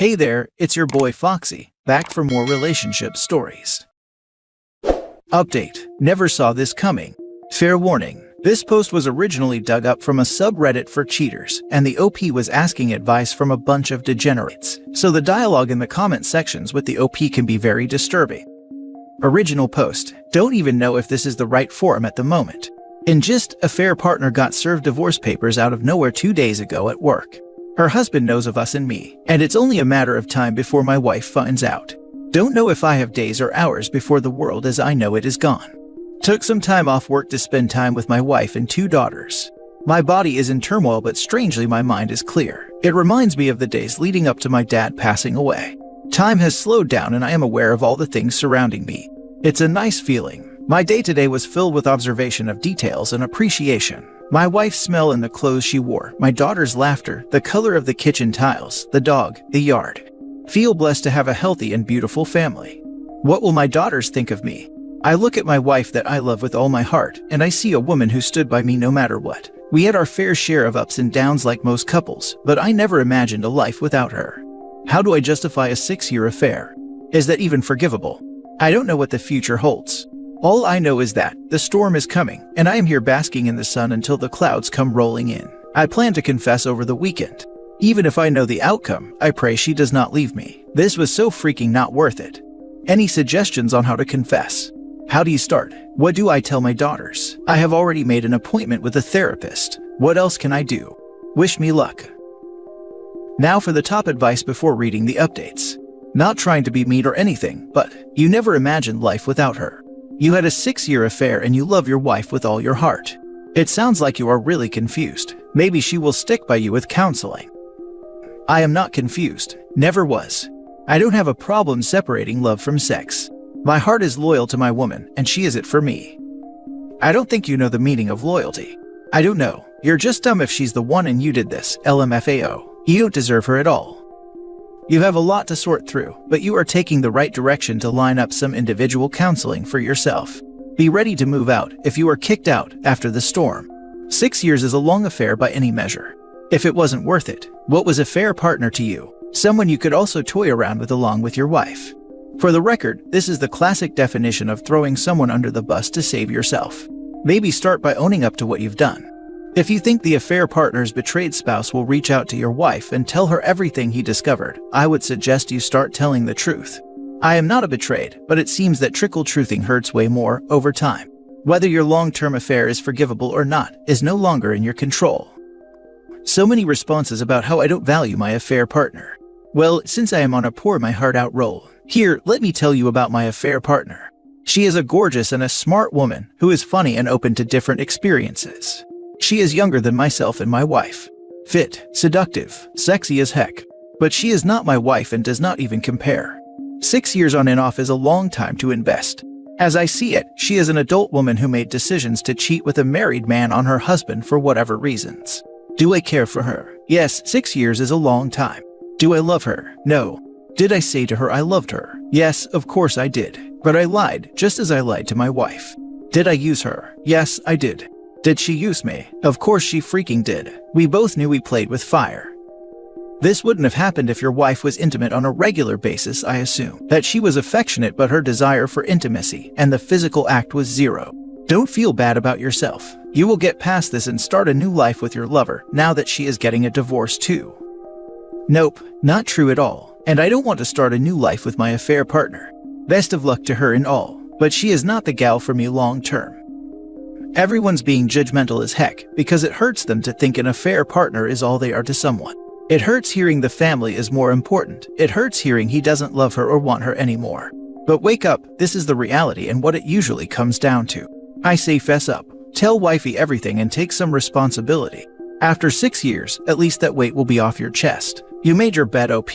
Hey there, it's your boy Foxy, back for more relationship stories. Update: never saw this coming. Fair warning, this post was originally dug up from a subreddit for cheaters, and the OP was asking advice from a bunch of degenerates, so the dialogue in the comment sections with the OP can be very disturbing. Original post: don't even know if this is the right forum at the moment. In gist, a fair partner got served divorce papers out of nowhere 2 days ago at work. Her husband knows of us and me, and it's only a matter of time before my wife finds out. Don't know if I have days or hours before the world as I know it is gone. Took some time off work to spend time with my wife and 2 daughters. My body is in turmoil, but strangely my mind is clear. It reminds me of the days leading up to my dad passing away. Time has slowed down and I am aware of all the things surrounding me. It's a nice feeling. My day today was filled with observation of details and appreciation. My wife's smell and the clothes she wore, my daughter's laughter, the color of the kitchen tiles, the dog, the yard. Feel blessed to have a healthy and beautiful family. What will my daughters think of me? I look at my wife that I love with all my heart, and I see a woman who stood by me no matter what. We had our fair share of ups and downs like most couples, but I never imagined a life without her. How do I justify a 6-year affair? Is that even forgivable? I don't know what the future holds. All I know is that the storm is coming, and I am here basking in the sun until the clouds come rolling in. I plan to confess over the weekend. Even if I know the outcome, I pray she does not leave me. This was so freaking not worth it. Any suggestions on how to confess? How do you start? What do I tell my daughters? I have already made an appointment with a therapist. What else can I do? Wish me luck. Now for the top advice before reading the updates. Not trying to be mean or anything, but you never imagined life without her. You had a 6-year affair and you love your wife with all your heart. It sounds like you are really confused. Maybe she will stick by you with counseling. I am not confused. Never was. I don't have a problem separating love from sex. My heart is loyal to my woman, and she is it for me. I don't think you know the meaning of loyalty. I don't know. You're just dumb if she's the one and you did this, LMFAO. You don't deserve her at all. You have a lot to sort through, but you are taking the right direction to line up some individual counseling for yourself. Be ready to move out if you are kicked out after the storm. 6 years is a long affair by any measure. If it wasn't worth it, what was a fair partner to you? Someone you could also toy around with along with your wife. For the record, this is the classic definition of throwing someone under the bus to save yourself. Maybe start by owning up to what you've done. If you think the affair partner's betrayed spouse will reach out to your wife and tell her everything he discovered, I would suggest you start telling the truth. I am not a betrayed, but it seems that trickle-truthing hurts way more over time. Whether your long-term affair is forgivable or not is no longer in your control. So many responses about how I don't value my affair partner. Well, since I am on a pour my heart out roll, here, let me tell you about my affair partner. She is a gorgeous and a smart woman who is funny and open to different experiences. She is younger than myself and my wife. Fit, seductive, sexy as heck. But she is not my wife and does not even compare. 6 years on and off is a long time to invest. As I see it, she is an adult woman who made decisions to cheat with a married man on her husband for whatever reasons. Do I care for her? Yes, 6 years is a long time. Do I love her? No. Did I say to her I loved her? Yes, of course I did. But I lied, just as I lied to my wife. Did I use her? Yes, I did. Did she use me? Of course she freaking did. We both knew we played with fire. This wouldn't have happened if your wife was intimate on a regular basis, I assume. That she was affectionate, but her desire for intimacy and the physical act was zero. Don't feel bad about yourself. You will get past this and start a new life with your lover now that she is getting a divorce too. Nope, not true at all. And I don't want to start a new life with my affair partner. Best of luck to her and all, but she is not the gal for me long term. Everyone's being judgmental as heck because it hurts them to think an affair partner is all they are to someone. It hurts hearing the family is more important. It hurts hearing he doesn't love her or want her anymore. But wake up, this is the reality and what it usually comes down to. I say fess up. Tell wifey everything and take some responsibility. After 6 years, at least that weight will be off your chest. You made your bed OP.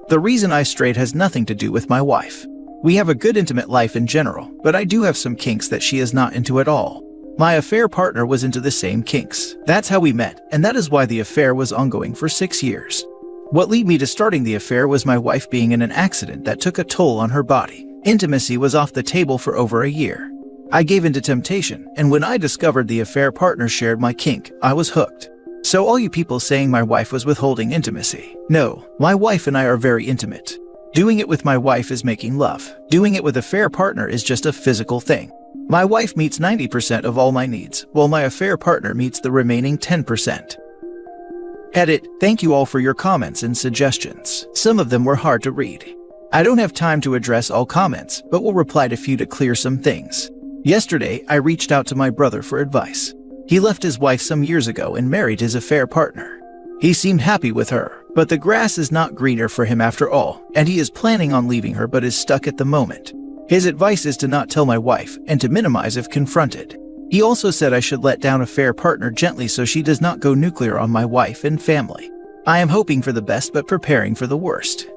The reason I strayed has nothing to do with my wife. We have a good intimate life in general, but I do have some kinks that she is not into at all. My affair partner was into the same kinks. That's how we met, and that is why the affair was ongoing for 6 years. What led me to starting the affair was my wife being in an accident that took a toll on her body. Intimacy was off the table for over a year. I gave in to temptation, and when I discovered the affair partner shared my kink, I was hooked. So all you people saying my wife was withholding intimacy. No, my wife and I are very intimate. Doing it with my wife is making love. Doing it with a fair partner is just a physical thing. My wife meets 90% of all my needs, while my affair partner meets the remaining 10%. Edit. Thank you all for your comments and suggestions. Some of them were hard to read. I don't have time to address all comments, but will reply to few to clear some things. Yesterday, I reached out to my brother for advice. He left his wife some years ago and married his affair partner. He seemed happy with her, but the grass is not greener for him after all, and he is planning on leaving her but is stuck at the moment. His advice is to not tell my wife and to minimize if confronted. He also said I should let down affair partner gently so she does not go nuclear on my wife and family. I am hoping for the best but preparing for the worst.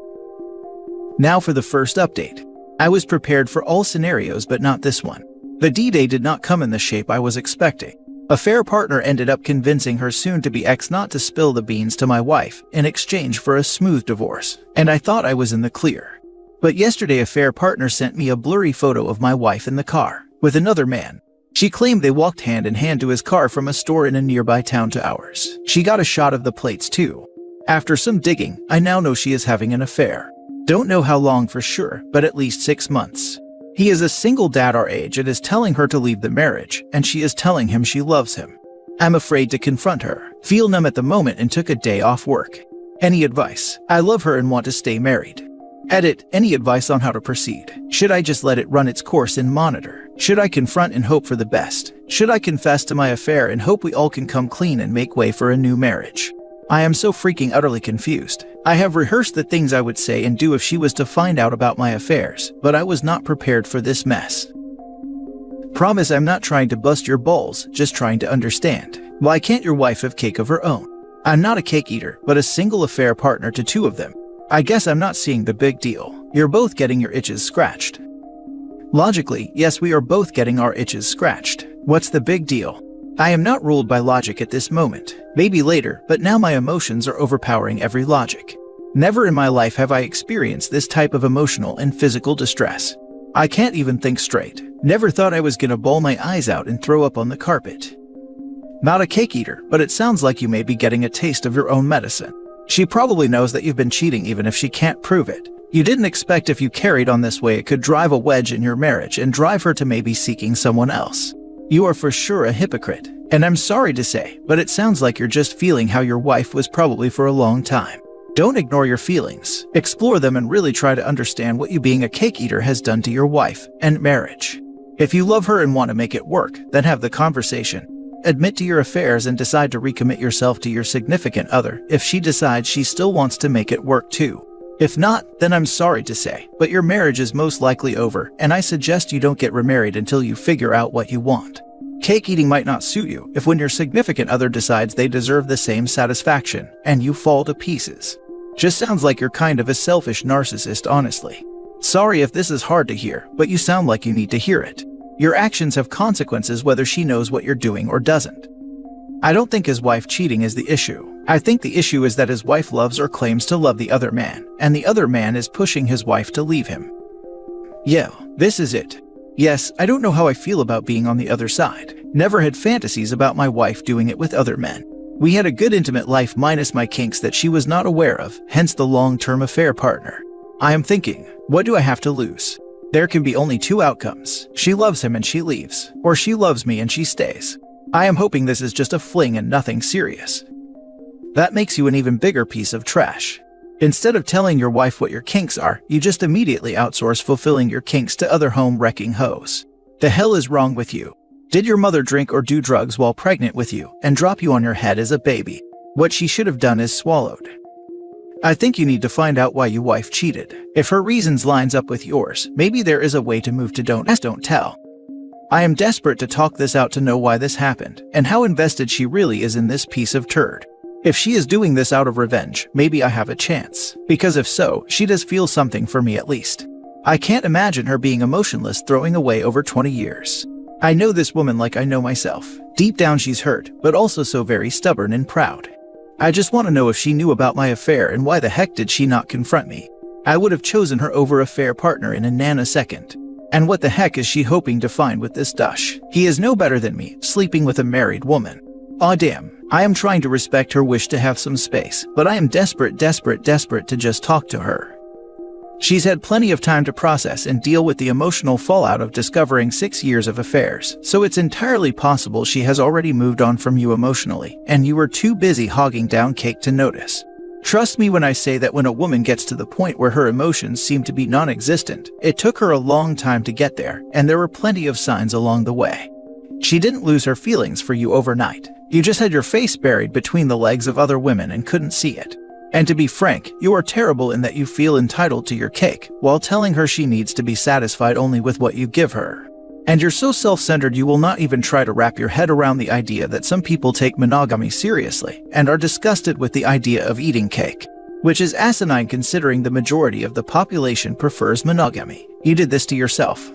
Now for the first update. I was prepared for all scenarios but not this one. The D-Day did not come in the shape I was expecting. Affair partner ended up convincing her soon-to-be ex not to spill the beans to my wife in exchange for a smooth divorce, and I thought I was in the clear. But yesterday affair partner sent me a blurry photo of my wife in the car with another man. She claimed they walked hand in hand to his car from a store in a nearby town to ours. She got a shot of the plates too. After some digging, I now know she is having an affair. Don't know how long for sure, but at least 6 months. He is a single dad our age and is telling her to leave the marriage, and she is telling him she loves him. I'm afraid to confront her, feel numb at the moment and took a day off work. Any advice? I love her and want to stay married. Edit. Any advice on how to proceed? Should I just let it run its course and monitor? Should I confront and hope for the best? Should I confess to my affair and hope we all can come clean and make way for a new marriage? I am so freaking utterly confused. I have rehearsed the things I would say and do if she was to find out about my affairs, but I was not prepared for this mess. Promise I'm not trying to bust your balls, just trying to understand. Why can't your wife have cake of her own? I'm not a cake eater, but a single affair partner to 2 of them. I guess I'm not seeing the big deal. You're both getting your itches scratched. Logically, yes, we are both getting our itches scratched. What's the big deal? I am not ruled by logic at this moment. Maybe later, but now my emotions are overpowering every logic. Never in my life have I experienced this type of emotional and physical distress. I can't even think straight. Never thought I was gonna bawl my eyes out and throw up on the carpet. Not a cake eater, but it sounds like you may be getting a taste of your own medicine. She probably knows that you've been cheating even if she can't prove it. You didn't expect if you carried on this way it could drive a wedge in your marriage and drive her to maybe seeking someone else. You are for sure a hypocrite, and I'm sorry to say, but it sounds like you're just feeling how your wife was probably for a long time. Don't ignore your feelings, explore them and really try to understand what you being a cake eater has done to your wife and marriage. If you love her and want to make it work, then have the conversation. Admit to your affairs and decide to recommit yourself to your significant other if she decides she still wants to make it work too. If not, then I'm sorry to say, but your marriage is most likely over, and I suggest you don't get remarried until you figure out what you want. Cake eating might not suit you if when your significant other decides they deserve the same satisfaction, and you fall to pieces. Just sounds like you're kind of a selfish narcissist, honestly. Sorry if this is hard to hear, but you sound like you need to hear it. Your actions have consequences whether she knows what you're doing or doesn't. I don't think his wife cheating is the issue. I think the issue is that his wife loves or claims to love the other man, and the other man is pushing his wife to leave him. Yeah, this is it. Yes, I don't know how I feel about being on the other side. Never had fantasies about my wife doing it with other men. We had a good intimate life minus my kinks that she was not aware of, hence the long-term affair partner. I am thinking, what do I have to lose? There can be only 2 outcomes. She loves him and she leaves, or she loves me and she stays. I am hoping this is just a fling and nothing serious. That makes you an even bigger piece of trash. Instead of telling your wife what your kinks are, you just immediately outsource fulfilling your kinks to other home-wrecking hoes. The hell is wrong with you? Did your mother drink or do drugs while pregnant with you and drop you on your head as a baby? What she should have done is swallowed. I think you need to find out why your wife cheated. If her reasons lines up with yours, maybe there is a way to move to don't ask, don't tell. I am desperate to talk this out to know why this happened and how invested she really is in this piece of turd. If she is doing this out of revenge, maybe I have a chance, because if so, she does feel something for me at least. I can't imagine her being emotionless throwing away over 20 years. I know this woman like I know myself. Deep down she's hurt, but also so very stubborn and proud. I just want to know if she knew about my affair and why the heck did she not confront me. I would have chosen her over a fair partner in a nanosecond. And what the heck is she hoping to find with this douche? He is no better than me, sleeping with a married woman. Aw damn, I am trying to respect her wish to have some space, but I am desperate to just talk to her. She's had plenty of time to process and deal with the emotional fallout of discovering 6 years of affairs, so it's entirely possible she has already moved on from you emotionally, and you were too busy hogging down cake to notice. Trust me when I say that when a woman gets to the point where her emotions seem to be non-existent, it took her a long time to get there, and there were plenty of signs along the way. She didn't lose her feelings for you overnight. You just had your face buried between the legs of other women and couldn't see it. And to be frank, you are terrible in that you feel entitled to your cake, while telling her she needs to be satisfied only with what you give her. And you're so self-centered you will not even try to wrap your head around the idea that some people take monogamy seriously, and are disgusted with the idea of eating cake. Which is asinine considering the majority of the population prefers monogamy. You did this to yourself.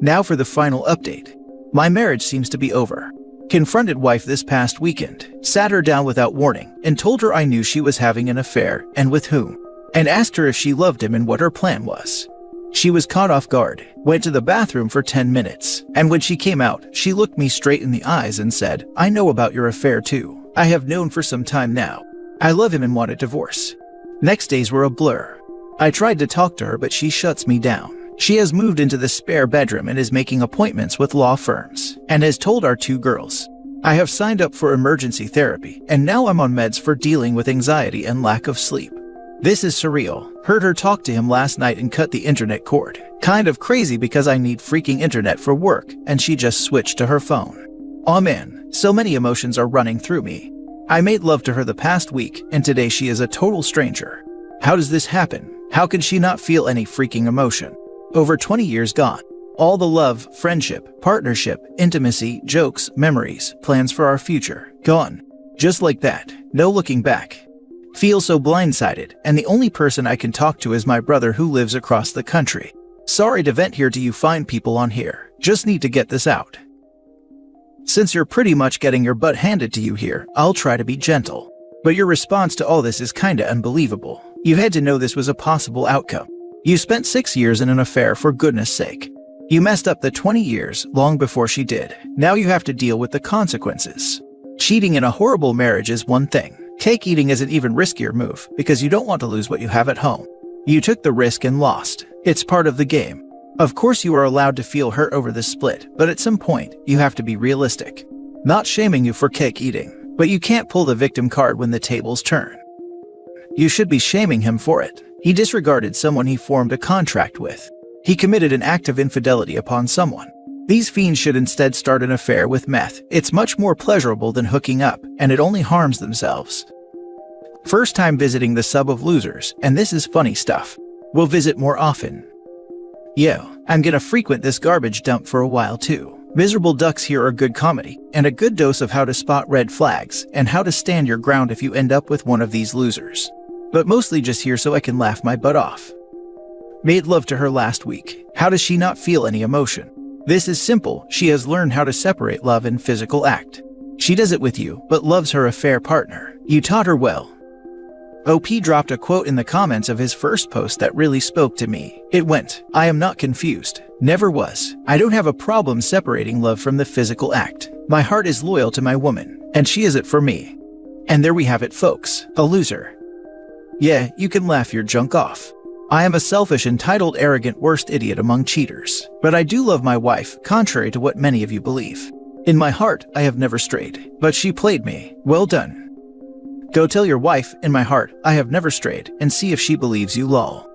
Now for the final update. My marriage seems to be over. Confronted wife this past weekend, sat her down without warning, and told her I knew she was having an affair, and with whom, and asked her if she loved him and what her plan was. She was caught off guard, went to the bathroom for 10 minutes, and when she came out, she looked me straight in the eyes and said, I know about your affair too. I have known for some time now. I love him and want a divorce. Next days were a blur. I tried to talk to her but she shuts me down. She has moved into the spare bedroom and is making appointments with law firms, and has told our 2 girls. I have signed up for emergency therapy, and now I'm on meds for dealing with anxiety and lack of sleep. This is surreal. Heard her talk to him last night and cut the internet cord. Kind of crazy because I need freaking internet for work, and she just switched to her phone. Aw man, so many emotions are running through me. I made love to her the past week, and today she is a total stranger. How does this happen? How can she not feel any freaking emotion? Over 20 years gone. All the love, friendship, partnership, intimacy, jokes, memories, plans for our future, gone. Just like that, no looking back. Feel so blindsided, and the only person I can talk to is my brother who lives across the country. Sorry to vent here to you fine people on here, just need to get this out. Since you're pretty much getting your butt handed to you here, I'll try to be gentle. But your response to all this is kinda unbelievable. You had to know this was a possible outcome. You spent 6 years in an affair for goodness sake. You messed up the 20 years long before she did. Now you have to deal with the consequences. Cheating in a horrible marriage is one thing. Cake eating is an even riskier move because you don't want to lose what you have at home. You took the risk and lost. It's part of the game. Of course you are allowed to feel hurt over this split, but at some point, you have to be realistic. Not shaming you for cake eating, but you can't pull the victim card when the tables turn. You should be shaming him for it. He disregarded someone he formed a contract with. He committed an act of infidelity upon someone. These fiends should instead start an affair with meth. It's much more pleasurable than hooking up, and it only harms themselves. First time visiting the sub of losers, and this is funny stuff. We'll visit more often. Yo, I'm gonna frequent this garbage dump for a while too. Miserable ducks here are good comedy, and a good dose of how to spot red flags, and how to stand your ground if you end up with one of these losers. But mostly just here so I can laugh my butt off. Made love to her last week. How does she not feel any emotion? This is simple. She has learned how to separate love and physical act. She does it with you, but loves her affair partner. You taught her well. OP dropped a quote in the comments of his first post that really spoke to me. It went, I am not confused. Never was. I don't have a problem separating love from the physical act. My heart is loyal to my woman, and she is it for me. And there we have it folks. A loser. Yeah, you can laugh your junk off. I am a selfish, entitled, arrogant, worst idiot among cheaters. But I do love my wife, contrary to what many of you believe. In my heart, I have never strayed. But she played me. Well done. Go tell your wife, in my heart, I have never strayed, and see if she believes you lol.